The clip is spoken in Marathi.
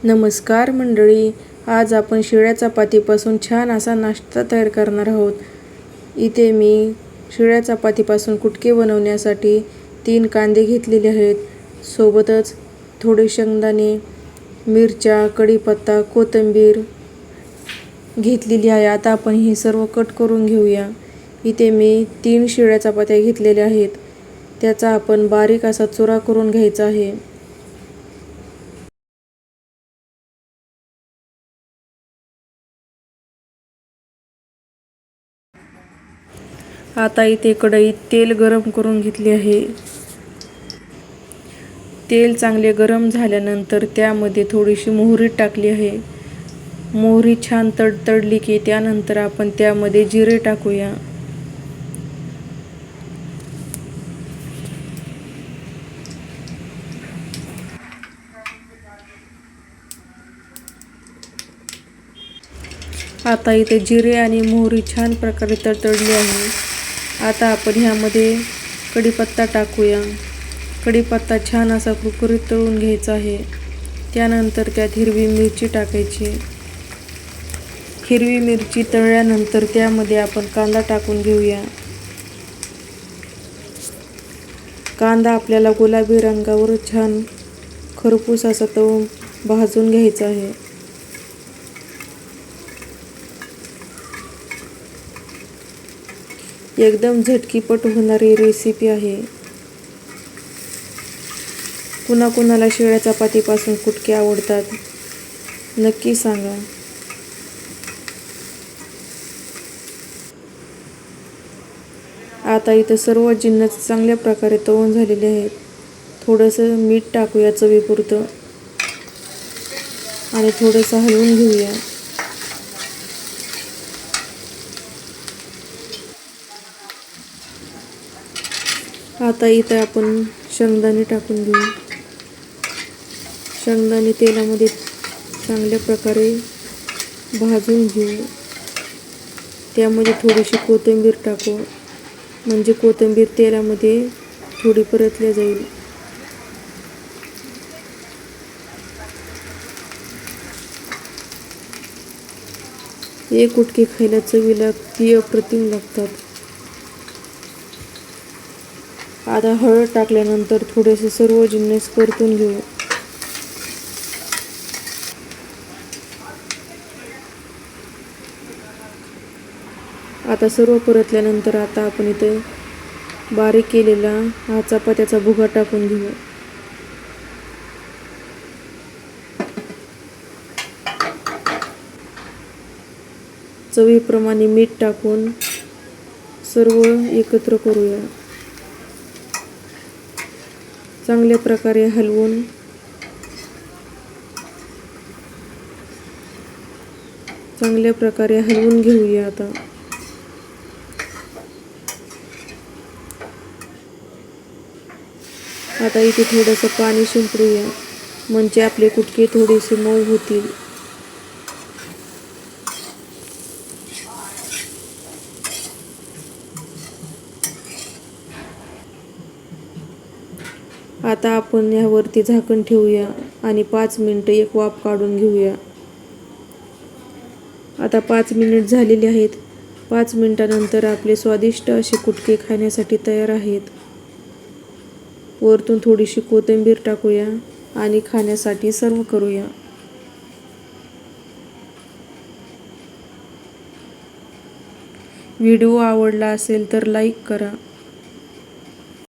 नमस्कार मंडळी, आज आपण शिळ्या चपातीपासून छान असा नाश्ता तयार करणार आहोत. इथे मी शिळ्या चपातीपासून कुटके बनवण्यासाठी 3 कांदे घेतलेले आहेत. सोबतच थोडे शेंगदाणे, मिरच्या, कढीपत्ता, कोथिंबीर घेतलेली आहे. आता आपण हे सर्व कट करून घेऊया. इथे मी 3 शिळ्या चपात्या घेतलेल्या आहेत. त्याचा आपण बारीक असा चुरा करून घ्यायचा आहे. आता इथे कढईत तेल गरम करून घेतले आहे. तेल चांगले गरम झाल्यानंतर त्यामध्ये थोडीशी मोहरी टाकली आहे. मोहरी छान तडतडली की त्यानंतर आपण त्यामध्ये जिरे टाकूया. आता इथे जिरे आणि मोहरी छान प्रकारे तडतडली आहे. आता आपण ह्यामध्ये कढीपत्ता टाकूया. कढीपत्ता छान असा कुरकुरीत तळून घ्यायचा आहे. त्यानंतर त्यात हिरवी मिरची टाकायची. हिरवी मिरची तळल्यानंतर त्यामध्ये आपण कांदा टाकून घेऊया. कांदा आपल्याला गुलाबी रंगावर छान खरपूस असा तळून भाजून घ्यायचा आहे. एकदम झटकीपट होणारी रेसिपी आहे. कुणाकुणाला शिळ्या चपातीपासून कुटके आवडतात, नक्की सांगा. आता इथं सर्व जिन्नस चांगल्या प्रकारे तळून झालेले आहेत. थोडंसं मीठ टाकूया चवीपुरतं आणि थोडंसं हलवून घेऊया. आता इथं आपण शेंगदाणे टाकून घेऊ. शेंगदाणे तेलामध्ये चांगल्या प्रकारे भाजून घेऊ. त्यामध्ये थोडीशी कोथिंबीर टाकू, म्हणजे कोथिंबीर तेलामध्ये थोडी परतली जाईल. हे कुटके खायला चवीला अगदी अप्रतिम लागतात. आता हळद टाकल्यानंतर थोडेसे सर्व जिन्नस परतून घेऊ. आता सर्व परतल्यानंतर आता आपण इथे बारीक केलेला हा चपात्याचा भुगा टाकून घेऊ. चवीप्रमाणे मीठ टाकून सर्व एकत्र करूया. चांगल्या प्रकारे हलवून घेऊया. आता इथे थोडंसं पाणी शिंपडूया, म्हणजे आपले कुटके थोडेसे मऊ होतील. आता आपण यावरती झाकण ठेवूया आणि 5 मिनिटं एक वाफ काढून घेऊया. आता 5 मिनिट झालेले आहेत. 5 मिनिटानंतर आपले स्वादिष्ट असे कुटके खाण्यासाठी तयार आहेत. वरतून थोडीशी कोथिंबीर टाकूया आणि खाण्यासाठी सर्व करूया. व्हिडिओ आवडला असेल तर लाईक करा.